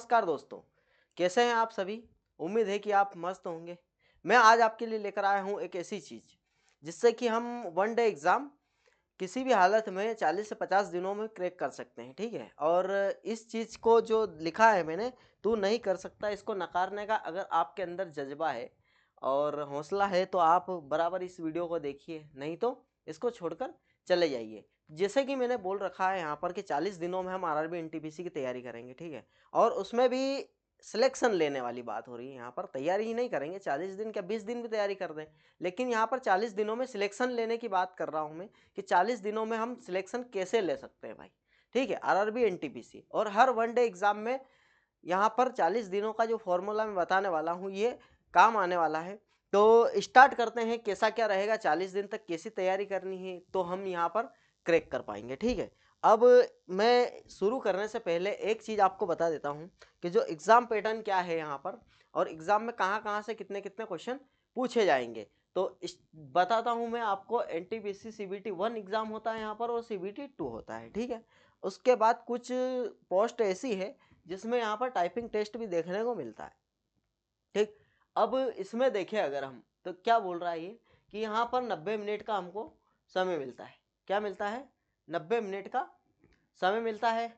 नमस्कार दोस्तों, कैसे हैं आप सभी। उम्मीद है कि आप मस्त होंगे। मैं आज आपके लिए लेकर आया हूं एक ऐसी चीज़ जिससे कि हम वन डे एग्ज़ाम किसी भी हालत में 40 से 50 दिनों में क्रैक कर सकते हैं, ठीक है। और इस चीज़ को जो लिखा है मैंने, तू नहीं कर सकता, इसको नकारने का अगर आपके अंदर जज्बा है और हौसला है तो आप बराबर इस वीडियो को देखिए, नहीं तो इसको छोड़कर चले जाइए। जैसे कि मैंने बोल रखा है यहाँ पर कि 40 दिनों में हम आरआरबी एनटीपीसी की तैयारी करेंगे, ठीक है। और उसमें भी सिलेक्शन लेने वाली बात हो रही है। यहाँ पर तैयारी ही नहीं करेंगे, 40 दिन क्या 20 दिन भी तैयारी कर दें, लेकिन यहाँ पर 40 दिनों में सिलेक्शन लेने की बात कर रहा हूँ मैं कि 40 दिनों में हम सिलेक्शन कैसे ले सकते हैं भाई, ठीक है। आरआरबी एनटीपीसी और हर वन डे एग्जाम में यहाँ पर 40 दिनों का जो फॉर्मूला मैं बताने वाला हूँ ये काम आने वाला है। तो स्टार्ट करते हैं, कैसा क्या रहेगा, 40 दिन तक कैसी तैयारी करनी है तो हम यहाँ पर क्रैक कर पाएंगे, ठीक है। अब मैं शुरू करने से पहले एक चीज़ आपको बता देता हूँ कि जो एग्ज़ाम पैटर्न क्या है यहाँ पर, और एग्ज़ाम में कहाँ कहाँ से कितने कितने क्वेश्चन पूछे जाएंगे। तो बताता हूँ मैं आपको, एनटीपीसी सीबीटी 1 एग्ज़ाम होता है यहाँ पर और सीबीटी 2 होता है, ठीक है। उसके बाद कुछ पोस्ट ऐसी है जिसमें यहाँ पर टाइपिंग टेस्ट भी देखने को मिलता है, ठीक। अब इसमें देखें अगर हम, तो क्या बोल रहा है ये कि यहाँ पर 90 मिनट का हमको समय मिलता है। क्या मिलता है? 90 मिनट का समय मिलता है,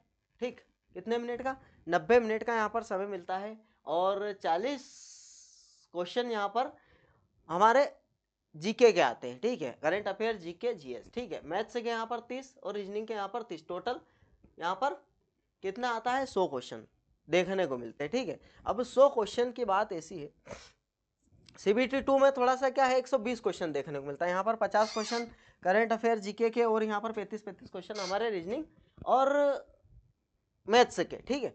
ठीक। कितने मिनट का? 90 मिनट का यहाँ पर समय मिलता है। और 40 क्वेश्चन यहाँ पर हमारे जीके के आते हैं, ठीक है। करंट अफेयर, जीके, जीएस, ठीक है। मैथ्स के यहाँ पर 30 और रीजनिंग के यहाँ पर 30, टोटल यहाँ पर कितना आता है? 100 क्वेश्चन देखने को मिलते हैं, ठीक है। अब 100 क्वेश्चन की बात ऐसी है, सीबीटी 2 में थोड़ा सा क्या है, 120 क्वेश्चन देखने को मिलता है। यहाँ पर 50 क्वेश्चन करंट अफेयर जीके के और यहाँ पर 35 क्वेश्चन हमारे रीजनिंग और मैथ्स के, ठीक है।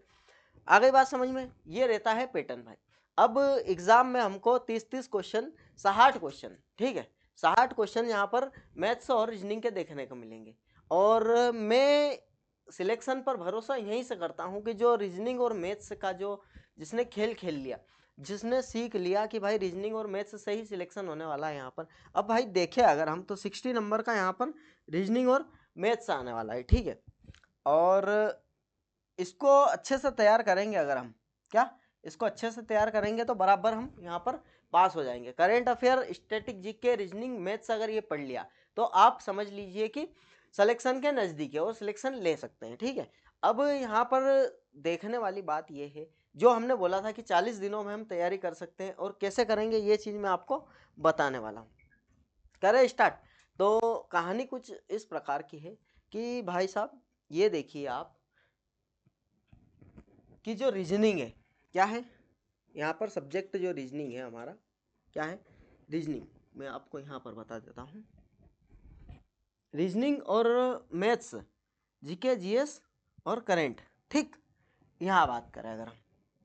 आ गई बात समझ में? ये रहता है पैटर्न भाई। अब एग्जाम में हमको 30 क्वेश्चन, 60 क्वेश्चन, ठीक है, 60 क्वेश्चन यहाँ पर मैथ्स और रीजनिंग के देखने को मिलेंगे। और मैं सिलेक्शन पर भरोसा यहीं से करता हूँ कि जो रीजनिंग और मैथ्स का जो जिसने खेल खेल लिया, जिसने सीख लिया कि भाई रीजनिंग और मैथ्स से ही सिलेक्शन होने वाला है यहाँ पर। अब भाई देखे अगर हम, तो 60 नंबर का यहाँ पर रीजनिंग और मैथ्स आने वाला है, ठीक है। और इसको अच्छे से तैयार करेंगे अगर हम, क्या इसको अच्छे से तैयार करेंगे तो बराबर हम यहाँ पर पास हो जाएंगे। Current affair, static GK, reasoning, maths अगर ये पढ़ लिया तो आप समझ लीजिए कि सिलेक्शन के नज़दीक है और सिलेक्शन ले सकते हैं, ठीक है। अब यहाँ पर देखने वाली बात ये है, जो हमने बोला था कि 40 दिनों में हम तैयारी कर सकते हैं और कैसे करेंगे ये चीज़ मैं आपको बताने वाला हूँ। करें स्टार्ट। तो कहानी कुछ इस प्रकार की है कि भाई साहब ये देखिए आप कि जो रीजनिंग है, क्या है यहाँ पर सब्जेक्ट, जो रीजनिंग है हमारा क्या है, रीजनिंग। मैं आपको यहाँ पर बता देता हूँ, रीजनिंग और मैथ्स, जीके, जीएस और करंट, ठीक। यहाँ बात करें अगर हम,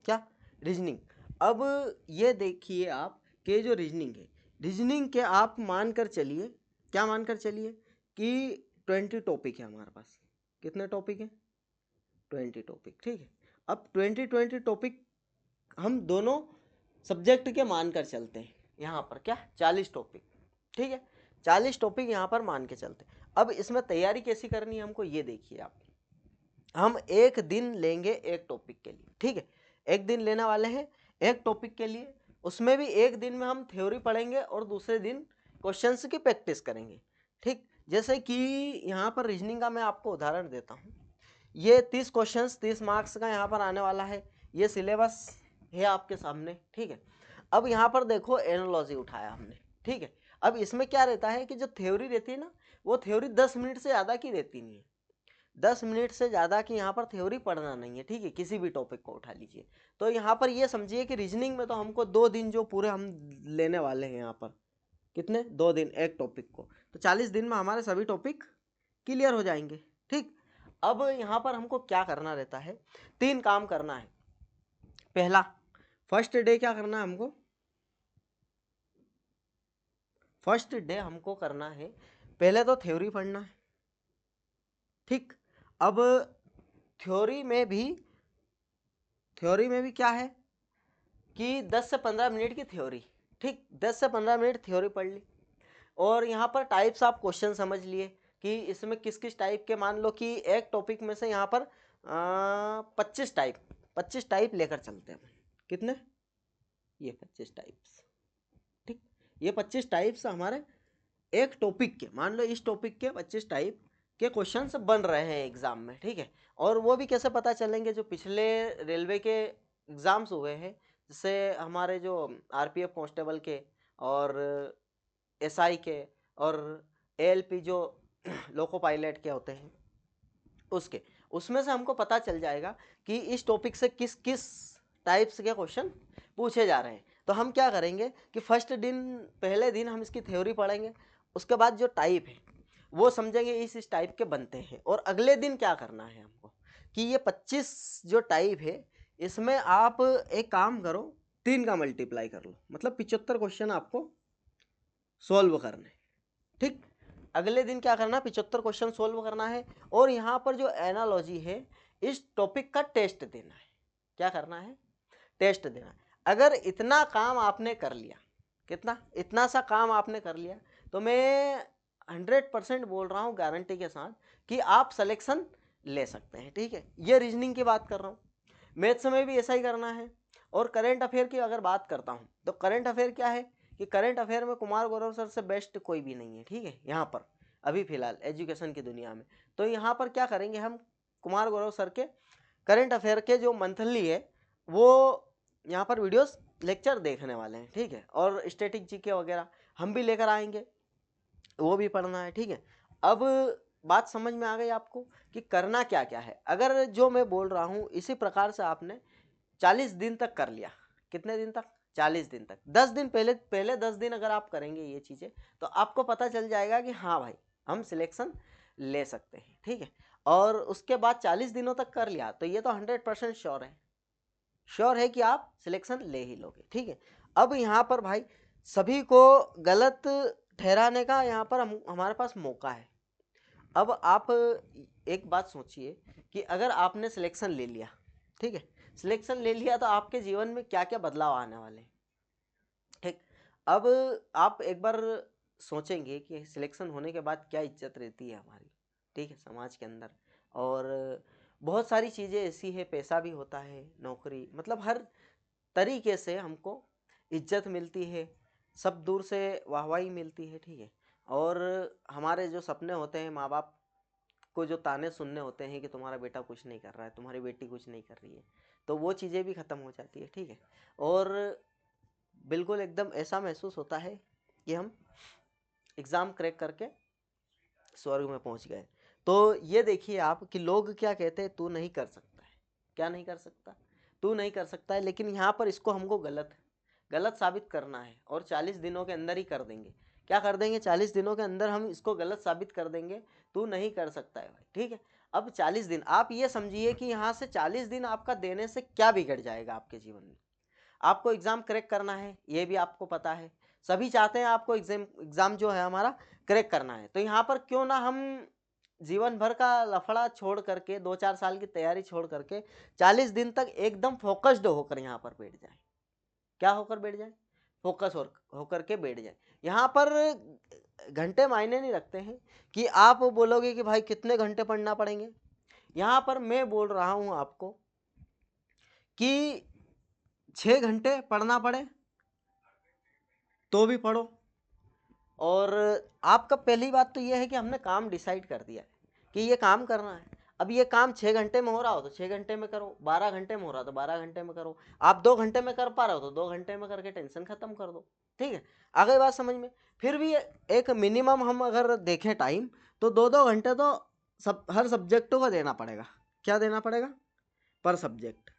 क्या रीजनिंग। अब ये देखिए आप कि जो रीजनिंग है, रीजनिंग के आप मानकर चलिए, क्या मानकर चलिए कि 20 टॉपिक है हमारे पास। कितने टॉपिक हैं? 20 टॉपिक, ठीक है। अब 20 टॉपिक हम दोनों सब्जेक्ट के मानकर चलते हैं। यहाँ पर क्या 40 टॉपिक, ठीक है, 40 टॉपिक यहाँ पर मान के चलते हैं। अब इसमें तैयारी कैसी करनी है हमको, ये देखिए आप। हम एक दिन लेंगे एक टॉपिक के लिए, ठीक है, एक दिन लेने वाले हैं एक टॉपिक के लिए। उसमें भी एक दिन में हम थ्योरी पढ़ेंगे और दूसरे दिन क्वेश्चंस की प्रैक्टिस करेंगे, ठीक। जैसे कि यहाँ पर रीजनिंग का मैं आपको उदाहरण देता हूँ। ये 30 क्वेश्चंस 30 मार्क्स का यहाँ पर आने वाला है। ये सिलेबस है आपके सामने, ठीक है। अब यहाँ पर देखो एनालॉजी उठाया हमने, ठीक है। अब इसमें क्या रहता है कि जो थ्योरी रहती है ना, वो थ्योरी 10 मिनट से ज़्यादा की रहती नहीं है। 10 मिनट से ज़्यादा की यहाँ पर थ्योरी पढ़ना नहीं है, ठीक है। किसी भी टॉपिक को उठा लीजिए। तो यहाँ पर ये समझिए कि रीजनिंग में तो हमको 2 दिन जो पूरे हम लेने वाले हैं यहाँ पर, कितने, 2 दिन एक टॉपिक को, तो 40 दिन में हमारे सभी टॉपिक क्लियर हो जाएंगे, ठीक। अब यहाँ पर हमको क्या करना रहता है, 3 काम करना है। पहला, फर्स्ट डे क्या करना है हमको, फर्स्ट डे हमको करना है पहले तो थ्योरी पढ़ना है, ठीक। अब थ्योरी में भी क्या है कि 10 से 15 मिनट की थ्योरी, ठीक, 10 से 15 मिनट थ्योरी पढ़ ली। और यहाँ पर टाइप्स आप क्वेश्चन समझ लिए कि इसमें किस किस टाइप के, मान लो कि एक टॉपिक में से यहाँ पर 25 टाइप, 25 टाइप लेकर चलते हैं। कितने? ये 25 टाइप्स, ठीक। ये 25 टाइप्स हमारे एक टॉपिक के, मान लो इस टॉपिक के 25 टाइप के क्वेश्चंस बन रहे हैं एग्जाम में, ठीक है। और वो भी कैसे पता चलेंगे? जो पिछले रेलवे के एग्जाम्स हुए हैं, जैसे हमारे जो आरपीएफ कांस्टेबल के और एसआई के और एएलपी जो लोको पायलट के होते हैं उसके, उसमें से हमको पता चल जाएगा कि इस टॉपिक से किस किस टाइप्स के क्वेश्चन पूछे जा रहे हैं। तो हम क्या करेंगे कि फर्स्ट दिन, पहले दिन हम इसकी थ्योरी पढ़ेंगे, उसके बाद जो टाइप है वो समझेंगे इस टाइप के बनते हैं। और अगले दिन क्या करना है हमको कि ये 25 जो टाइप है इसमें आप एक काम करो, 3 का मल्टीप्लाई कर लो, मतलब 75 क्वेश्चन आपको सोल्व करने, ठीक। अगले दिन क्या करना है? 75 क्वेश्चन सोल्व करना है। और यहाँ पर जो एनालॉजी है इस टॉपिक का टेस्ट देना है। क्या करना है? टेस्ट देना है। अगर इतना काम आपने कर लिया, कितना? इतना सा काम आपने कर लिया, तो मैं 100% बोल रहा हूँ गारंटी के साथ कि आप सिलेक्शन ले सकते हैं, ठीक है। ये रीजनिंग की बात कर रहा हूँ। मैथ्स में भी ऐसा ही करना है। और करेंट अफेयर की अगर बात करता हूँ तो करेंट अफेयर क्या है कि करेंट अफेयर में कुमार गौरव सर से बेस्ट कोई भी नहीं है, ठीक है। यहाँ पर अभी फिलहाल एजुकेशन की दुनिया में, तो यहाँ पर क्या करेंगे हम, कुमार गौरव सर के करेंट अफेयर के जो मंथली है वो यहाँ पर वीडियोस लेक्चर देखने वाले हैं, ठीक है। और स्टैटिक जीके वगैरह हम भी लेकर आएंगे, वो भी पढ़ना है, ठीक है। अब बात समझ में आ गई आपको कि करना क्या क्या है। अगर जो मैं बोल रहा हूँ इसी प्रकार से आपने 40 दिन तक कर लिया, कितने दिन तक? 40 दिन तक। 10 दिन पहले 10 दिन अगर आप करेंगे ये चीज़ें, तो आपको पता चल जाएगा कि हाँ भाई हम सिलेक्शन ले सकते हैं, ठीक है। और उसके बाद 40 दिनों तक कर लिया तो ये तो 100% श्योर है कि आप सिलेक्शन ले ही लोगे, ठीक है। अब यहाँ पर भाई सभी को गलत ठहराने का यहाँ पर हमारे पास मौका है। अब आप एक बात सोचिए कि अगर आपने सिलेक्शन ले लिया, ठीक है, सिलेक्शन ले लिया तो आपके जीवन में क्या क्या बदलाव आने वाले हैं, ठीक। अब आप एक बार सोचेंगे कि सिलेक्शन होने के बाद क्या इज्जत रहती है हमारी, ठीक है, समाज के अंदर। और बहुत सारी चीज़ें ऐसी है, पैसा भी होता है, नौकरी, मतलब हर तरीके से हमको इज्जत मिलती है, सब दूर से वाहवाही मिलती है, ठीक है। और हमारे जो सपने होते हैं, माँ बाप को जो ताने सुनने होते हैं कि तुम्हारा बेटा कुछ नहीं कर रहा है, तुम्हारी बेटी कुछ नहीं कर रही है, तो वो चीज़ें भी ख़त्म हो जाती है, ठीक है। और बिल्कुल एकदम ऐसा महसूस होता है कि हम एग्ज़ाम क्रैक करके स्वर्ग में पहुंच गए। तो ये देखिए आप कि लोग क्या कहते हैं, तू नहीं कर सकता है। क्या नहीं कर सकता? तू नहीं कर सकता है। लेकिन यहाँ पर इसको हमको गलत साबित करना है और 40 दिनों के अंदर ही कर देंगे। क्या कर देंगे? 40 दिनों के अंदर हम इसको गलत साबित कर देंगे, तू नहीं कर सकता है भाई, ठीक है। अब 40 दिन आप ये समझिए कि यहाँ से 40 दिन आपका देने से क्या बिगड़ जाएगा आपके जीवन में। आपको एग्जाम क्रैक करना है, ये भी आपको पता है, सभी चाहते हैं आपको एग्जाम जो है हमारा क्रैक करना है। तो यहाँ पर क्यों ना हम जीवन भर का लफड़ा छोड़ करके, 2-4 साल की तैयारी छोड़ करके 40 दिन तक एकदम फोकस्ड होकर यहाँ पर बैठ जाए। क्या होकर बैठ जाए? फोकस होकर के बैठ जाए। यहाँ पर घंटे मायने नहीं रखते हैं कि आप बोलोगे कि भाई कितने घंटे पढ़ना पड़ेंगे। यहाँ पर मैं बोल रहा हूँ आपको कि 6 घंटे पढ़ना पड़े तो भी पढ़ो। और आपका पहली बात तो ये है कि हमने काम डिसाइड कर दिया है कि ये काम करना है। अब ये काम 6 घंटे में हो रहा हो तो 6 घंटे में करो, 12 घंटे में हो रहा हो तो 12 घंटे में करो। आप 2 घंटे में कर पा रहे हो तो 2 घंटे में करके टेंशन खत्म कर दो, ठीक है। आ गई बात समझ में? फिर भी एक मिनिमम हम अगर देखें टाइम, तो 2-2 घंटे तो हर सब्जेक्टों को देना पड़ेगा। क्या देना पड़ेगा? पर सब्जेक्ट।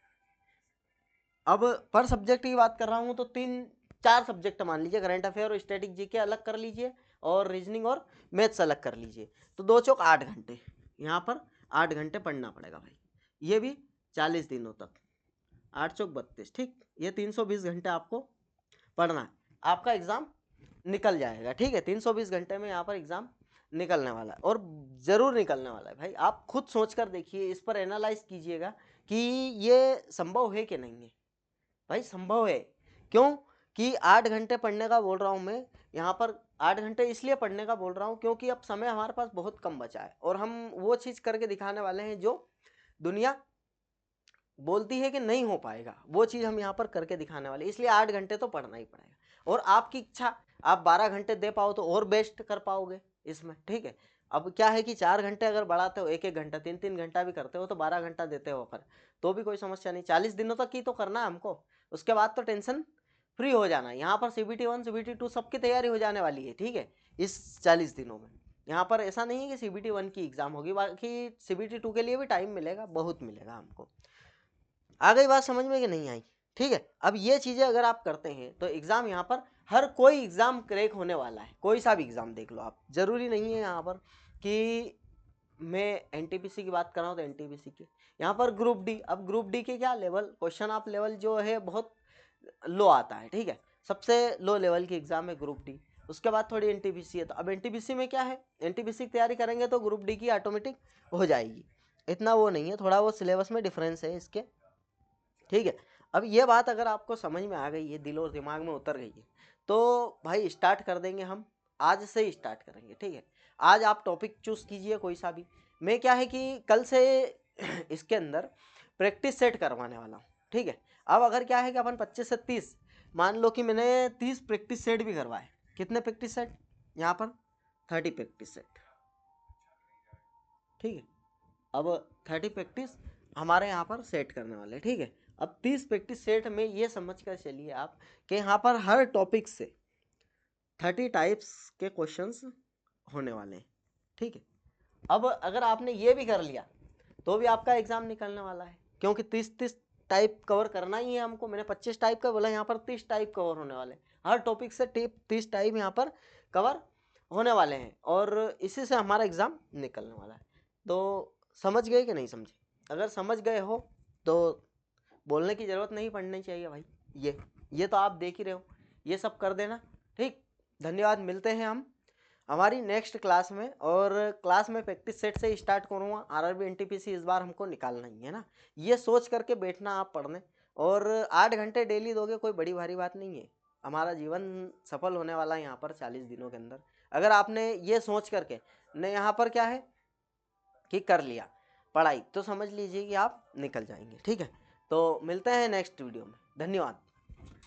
अब पर सब्जेक्ट की बात कर रहा हूँ तो 3-4 सब्जेक्ट मान लीजिए, करंट अफेयर और स्टैटिक जीके अलग कर लीजिए और रीजनिंग और मैथ्स अलग कर लीजिए, तो 2 चौक 8 घंटे, यहाँ पर 8 घंटे पढ़ना पड़ेगा भाई। ये भी 40 दिनों तक, 8 चौक 32, ठीक। ये 320 घंटे आपको पढ़ना है, आपका एग्जाम निकल जाएगा, ठीक है। 320 घंटे में यहाँ पर एग्जाम निकलने वाला है और ज़रूर निकलने वाला है भाई। आप खुद सोच कर देखिए, इस पर एनालाइज कीजिएगा कि ये संभव है कि नहीं है। भाई संभव है। क्यों? कि 8 घंटे पढ़ने का बोल रहा हूँ मैं यहाँ पर। 8 घंटे इसलिए पढ़ने का बोल रहा हूँ क्योंकि अब समय हमारे पास बहुत कम बचा है और हम वो चीज़ करके दिखाने वाले हैं जो दुनिया बोलती है कि नहीं हो पाएगा, वो चीज़ हम यहाँ पर करके दिखाने वाले, इसलिए 8 घंटे तो पढ़ना ही पड़ेगा। और आपकी इच्छा, आप 12 घंटे दे पाओ तो और बेस्ट कर पाओगे इसमें, ठीक है। अब क्या है कि 4 घंटे अगर बढ़ाते हो, 1-1 घंटा, 3-3 घंटा भी करते हो तो 12 घंटा देते हो फिर, तो भी कोई समस्या नहीं। 40 दिनों तक ही तो करना है हमको, उसके बाद तो टेंशन फ्री हो जाना है। यहाँ पर CBT 1 CBT 2 सबकी तैयारी हो जाने वाली है, ठीक है, इस 40 दिनों में। यहाँ पर ऐसा नहीं है कि CBT 1 की एग्जाम होगी, बाकी CBT 2 के लिए भी टाइम मिलेगा, बहुत मिलेगा हमको। आ गई बात समझ में कि नहीं आई? ठीक है, अब ये चीजें अगर आप करते हैं तो एग्जाम यहाँ पर हर कोई एग्जाम क्रैक होने वाला है, कोई सा भी एग्जाम देख लो आप, जरूरी नहीं है यहाँ पर कि मैं एनटीपीसी की बात कर रहा हूँ तो एनटीपीसी की, यहाँ पर ग्रुप डी, अब ग्रुप डी के क्या लेवल, क्वेश्चन ऑफ लेवल जो है बहुत लो आता है, ठीक है, सबसे लो लेवल की एग्जाम है ग्रुप डी। उसके बाद थोड़ी एनटीपीसी है, तो अब एनटीपीसी में क्या है, एनटीपीसी की तैयारी करेंगे तो ग्रुप डी की ऑटोमेटिक हो जाएगी, इतना वो नहीं है, थोड़ा वो सिलेबस में डिफरेंस है इसके, ठीक है। अब ये बात अगर आपको समझ में आ गई है, दिल और दिमाग में उतर गई है, तो भाई स्टार्ट कर देंगे हम, आज से ही स्टार्ट करेंगे, ठीक है। आज आप टॉपिक चूज कीजिए कोई सा भी, मैं क्या है कि कल से इसके अंदर प्रैक्टिस सेट करवाने वाला हूँ, ठीक है। अब अगर क्या है कि अपन 25 से 30, मान लो कि मैंने 30 प्रैक्टिस सेट भी करवाए, कितने प्रैक्टिस सेट, यहाँ पर 30 प्रैक्टिस सेट, ठीक है। अब 30 प्रैक्टिस हमारे यहाँ पर सेट करने वाले, ठीक है। अब 30 प्रैक्टिस सेट में ये समझ कर चलिए आप कि यहाँ पर हर टॉपिक से 30 टाइप्स के क्वेश्चंस होने वाले हैं, ठीक है। अब अगर आपने ये भी कर लिया तो भी आपका एग्जाम निकलने वाला है, क्योंकि 30 टाइप कवर करना ही है हमको, मैंने 25 टाइप का बोला, यहाँ पर 30 टाइप कवर होने वाले हैं, हर टॉपिक से 30 टाइप यहाँ पर कवर होने वाले हैं, और इसी से हमारा एग्जाम निकलने वाला है। तो समझ गए कि नहीं समझे? अगर समझ गए हो तो बोलने की जरूरत नहीं पड़नी चाहिए भाई, ये तो आप देख ही रहे हो, ये सब कर देना, ठीक। धन्यवाद, मिलते हैं हम हमारी नेक्स्ट क्लास में, और क्लास में प्रैक्टिस सेट से स्टार्ट करूँगा, आरआरबी एनटीपीसी इस बार हमको निकालना ही है ना, ये सोच करके बैठना आप पढ़ने, और 8 घंटे डेली दोगे, कोई बड़ी भारी बात नहीं है, हमारा जीवन सफल होने वाला है यहाँ पर 40 दिनों के अंदर, अगर आपने ये सोच करके ने यहाँ पर क्या है कि कर लिया पढ़ाई, तो समझ लीजिए कि आप निकल जाएंगे, ठीक है। तो मिलते हैं नेक्स्ट वीडियो में, धन्यवाद।